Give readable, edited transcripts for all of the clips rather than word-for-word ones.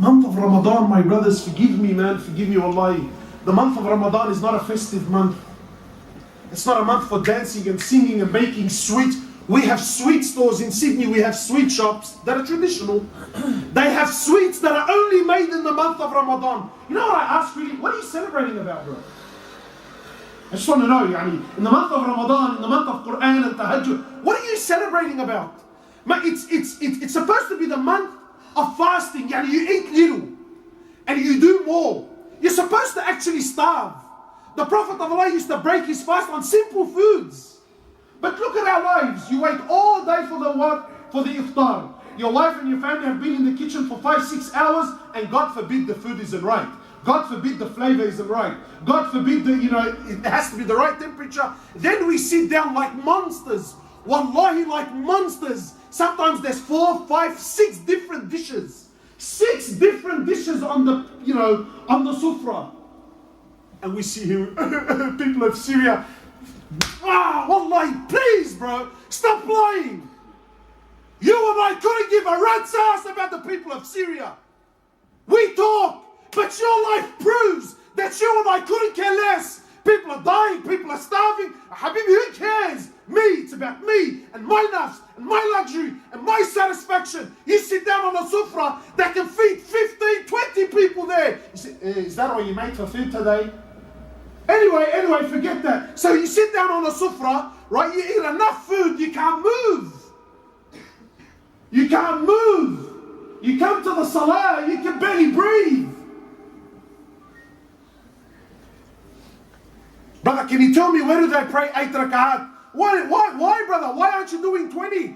month of Ramadan, my brothers, forgive me, man, forgive me, wallahi. The month of Ramadan is not a festive month. It's not a month for dancing and singing and making sweet. We have sweet stores in Sydney, we have sweet shops that are traditional. They have sweets that are only made in the month of Ramadan. You know what I ask really? What are you celebrating about, bro? I just want to know, in the month of Ramadan, in the month of Quran and Tahajjud, what are you celebrating about? It's supposed to be the month of fasting. You eat little and you do more. You're supposed to actually starve. The Prophet of Allah used to break his fast on simple foods. But look at our lives. You wait all day for the what? For the iftar. Your wife and your family have been in the kitchen for 5-6 hours, and God forbid the food isn't right. God forbid the flavor isn't right. God forbid it has to be the right temperature. Then we sit down like monsters. Wallahi, like monsters. Sometimes there's 4, 5, 6 different dishes. 6 different dishes on the sufra. And we see here, people of Syria. Wallahi, please, bro, stop lying. You and I couldn't give a rat's ass about the people of Syria. We talk, but your life proves that you and I couldn't care less. People are dying, people are starving. Habibi, who cares? Me, it's about me and my nafs and my luxury and my satisfaction. You sit down on a sufra that can feed 15, 20 people there. You say, is that all you made for food today? Anyway, forget that. So you sit down on a sufra, right? You eat enough food, you can't move. You can't move. You come to the salah, you can barely breathe. Brother, can you tell me where do they pray 8 rak'at? Why, brother? Why aren't you doing 20?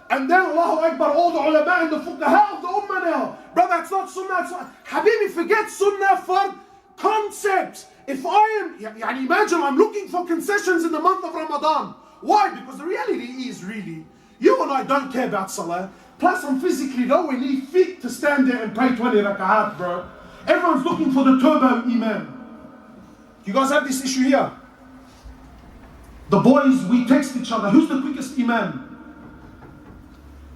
And then Allahu Akbar, all the ulama and the fuqaha of the ummah now. Brother, it's not sunnah. Habibi, forget sunnah for concepts. If I am, imagine I'm looking for concessions in the month of Ramadan. Why? Because the reality is really, you and I don't care about salah. Plus I'm physically nowhere near fit to stand there and pray 20 rak'at, bro. Everyone's looking for the turbo imam. You guys have this issue here? The boys, we text each other, who's the quickest imam?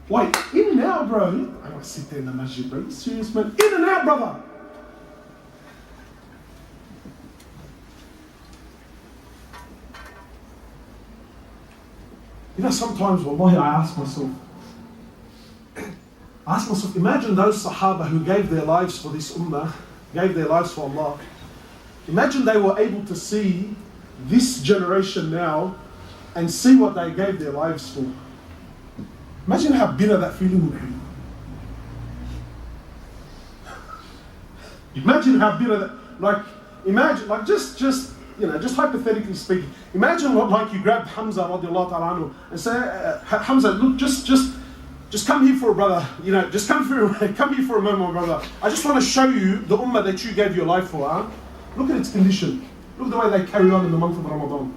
Wait, in and out, bro. I want to sit there in the masjid, bro. Are you serious, man? In and out, brother. You know, sometimes, wallahi, I ask myself, imagine those Sahaba who gave their lives for this ummah, gave their lives for Allah. Imagine they were able to see this generation now and see what they gave their lives for. Imagine how bitter that feeling would be. Imagine how bitter that, just hypothetically speaking, imagine what, you grab Hamza radiallahu ta'ala anhu and say, Hamza, look, just come here for a brother, just come here for a moment, brother. I just want to show you the ummah that you gave your life for, huh? Look at its condition. Look at the way they carry on in the month of Ramadan.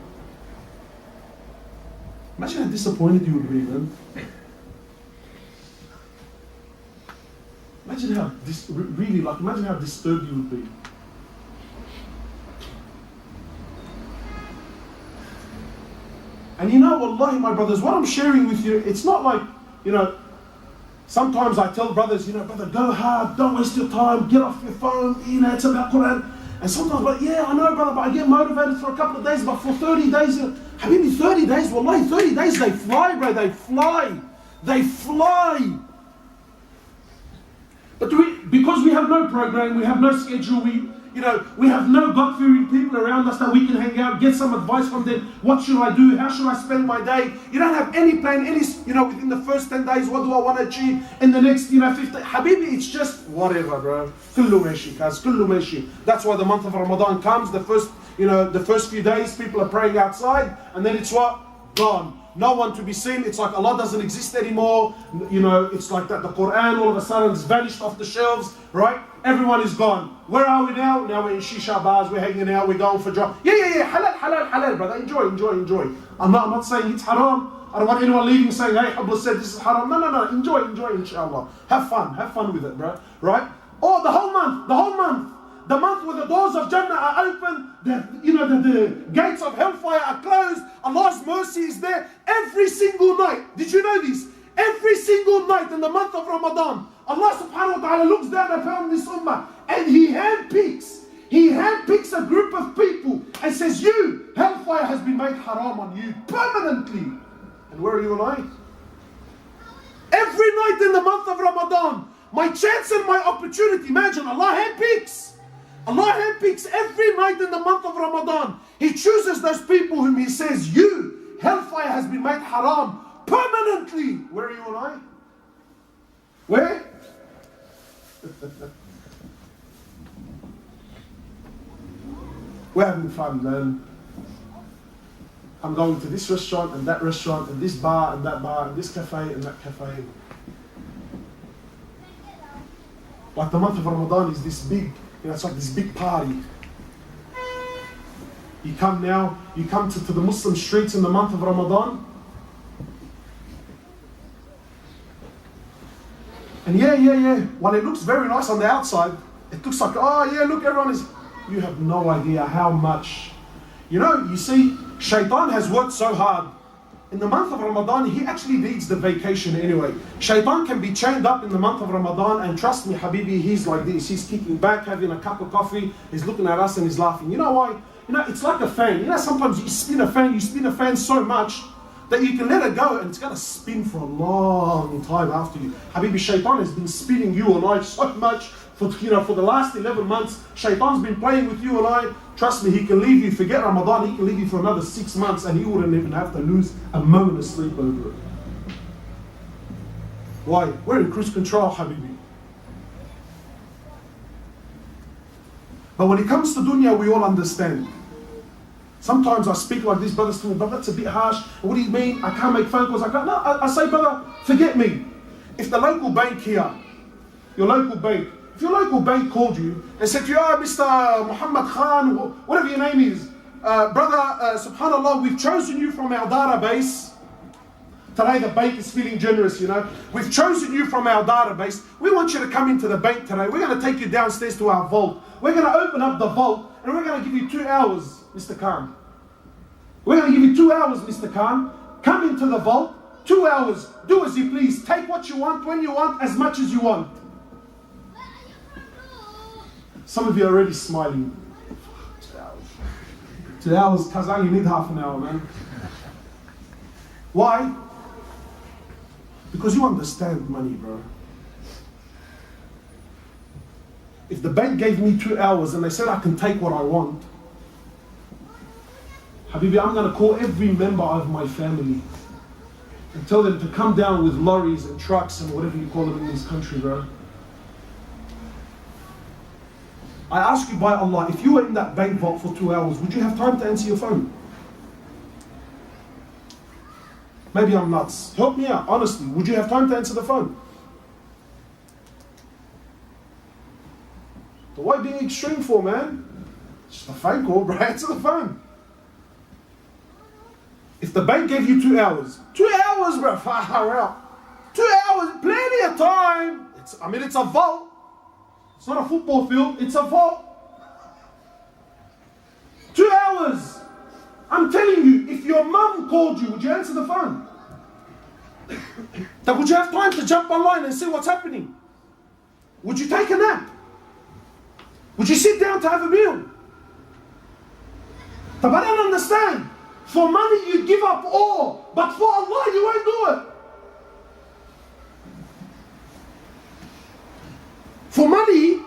Imagine how disappointed you would be, man. Imagine how disturbed you would be. And wallahi, my brothers, what I'm sharing with you, it's not like, sometimes I tell brothers, brother, go hard, don't waste your time, get off your phone, it's about Quran. And sometimes, I know, brother, but I get motivated for a couple of days, but for 30 days, Habibi, 30 days, wallahi, 30 days, they fly, bro, they fly. But because we have no program, we have no schedule, we have no God-fearing people around us that we can hang out, get some advice from them. What should I do? How should I spend my day? You don't have any plan, within the first 10 days, what do I want to achieve in the next, 15? Habibi, it's just whatever, bro. Kullu meshi. That's why the month of Ramadan comes, the first few days, people are praying outside, and then it's what? Gone. No one to be seen. It's like Allah doesn't exist anymore. It's like that the Quran all of a sudden has vanished off the shelves, right? Everyone is gone. Where are we now? Now we're in shisha bars, we're hanging out, we're going for drugs. Yeah. Halal, brother. Enjoy. I'm not saying it's haram. I don't want anyone leaving saying, hey, Hoblos said this is haram. No. Enjoy, inshallah. Have fun with it, bro. Right? Oh, the whole month. The month where the doors of Jannah are open, the gates of hellfire are closed, Allah's mercy is there every single night. Did you know this? Every single night in the month of Ramadan, Allah subhanahu wa ta'ala looks down upon this ummah and He handpicks a group of people and says, you, hellfire has been made haram on you permanently. And where are you and I? Every night in the month of Ramadan, my chance and my opportunity. Imagine, Allah handpicks. Allah handpicks every night in the month of Ramadan. He chooses those people whom He says, you, hellfire has been made haram permanently. Where are you and I? Where? We're having fun, man. I'm going to this restaurant and that restaurant and this bar and that bar and this cafe and that cafe. Like the month of Ramadan is this big, it's like this big party. You come to the Muslim streets in the month of Ramadan. And yeah. While it looks very nice on the outside, it looks like, oh yeah, look, everyone is... You have no idea how much. You see, Shaitan has worked so hard. In the month of Ramadan, he actually needs the vacation anyway. Shaitan can be chained up in the month of Ramadan, and trust me, Habibi, he's like this. He's kicking back, having a cup of coffee, he's looking at us and he's laughing. You know why? It's like a fan. Sometimes you spin a fan so much that you can let it go and it's going to spin for a long time after you. Habibi, Shaitan has been spinning you and I so much for the last 11 months. Shaitan's been playing with you and I. Trust me, he can leave you, forget Ramadan, he can leave you for another 6 months and he wouldn't even have to lose a moment of sleep over it. Why? We're in cruise control, Habibi. But when it comes to dunya, we all understand. Sometimes I speak like this, brothers tell me, but that's a bit harsh. What do you mean? I can't make phone calls. I say, brother, forget me. If the local bank here, your local bank, if your local bank called you and said to you, Mr. Muhammad Khan, whatever your name is, brother, subhanAllah, we've chosen you from our database. Today the bank is feeling generous, We've chosen you from our database. We want you to come into the bank today. We're going to take you downstairs to our vault. We're going to open up the vault and we're going to give you 2 hours, Mr. Khan. We're going to give you 2 hours, Mr. Khan. Come into the vault, 2 hours. Do as you please. Take what you want, when you want, as much as you want. Some of you are already smiling. 2 hours. 2 hours, Kazan, you need half an hour, man. Why? Because you understand money, bro. If the bank gave me 2 hours and they said I can take what I want, Habibi, I'm going to call every member of my family and tell them to come down with lorries and trucks and whatever you call them in this country, bro. I ask you by Allah, if you were in that bank vault for 2 hours, would you have time to answer your phone? Maybe I'm nuts. Help me out, honestly. Would you have time to answer the phone? So why being extreme for, man? Just a phone call, bro. Answer the phone. If the bank gave you 2 hours, 2 hours, bro, far out. 2 hours, plenty of time. It's a vault. It's not a football field, it's a vault. 2 hours. I'm telling you, if your mum called you, would you answer the phone? Would you have time to jump online and see what's happening? Would you take a nap? Would you sit down to have a meal? But I don't understand. For money you give up all, but for Allah you won't do it. For money,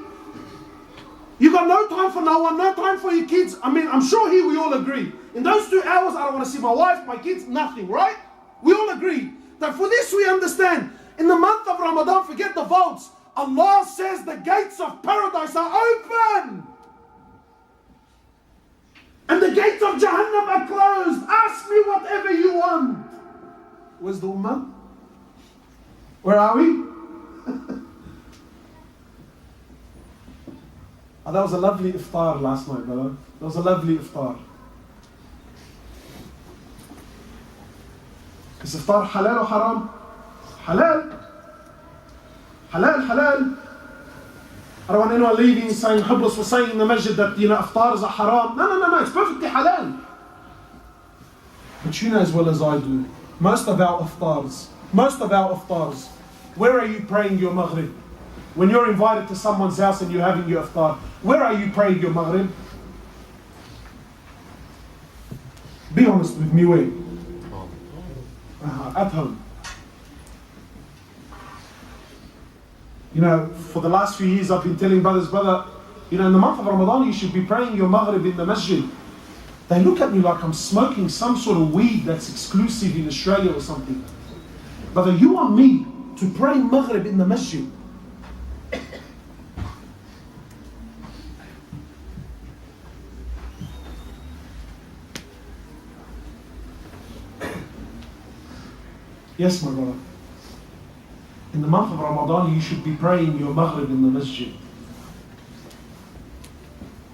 you got no time for no one, no time for your kids. I'm sure here we all agree. In those 2 hours, I don't want to see my wife, my kids, nothing, right? We all agree. That for this we understand. In the month of Ramadan, forget the vaults. Allah says the gates of paradise are open. And the gates of Jahannam are closed. Ask me whatever you want. Where's the Ummah? Where are we? That was a lovely iftar last night, brother. That was a lovely iftar. Is iftar halal or haram? Halal. Halal, halal. I don't want anyone leaving saying Hoblos was saying in the masjid that iftars are haram. No, it's perfectly halal. But you know as well as I do, most of our iftars, where are you praying your maghrib? When you're invited to someone's house and you're having your iftar, where are you praying your maghrib? Be honest with me, where? At home. You know, for the last few years I've been telling brothers, brother, you know, in the month of Ramadan you should be praying your maghrib in the masjid. They look at me like I'm smoking some sort of weed that's exclusive in Australia or something. Brother, you want me to pray maghrib in the masjid? Yes, my brother. In the month of Ramadan, you should be praying your maghrib in the masjid.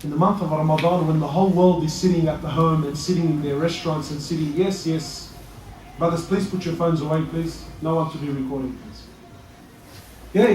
In the month of Ramadan, when the whole world is sitting at the home and sitting in their restaurants and sitting, yes. Brothers, please put your phones away, please. No one to be recording, please. Yeah.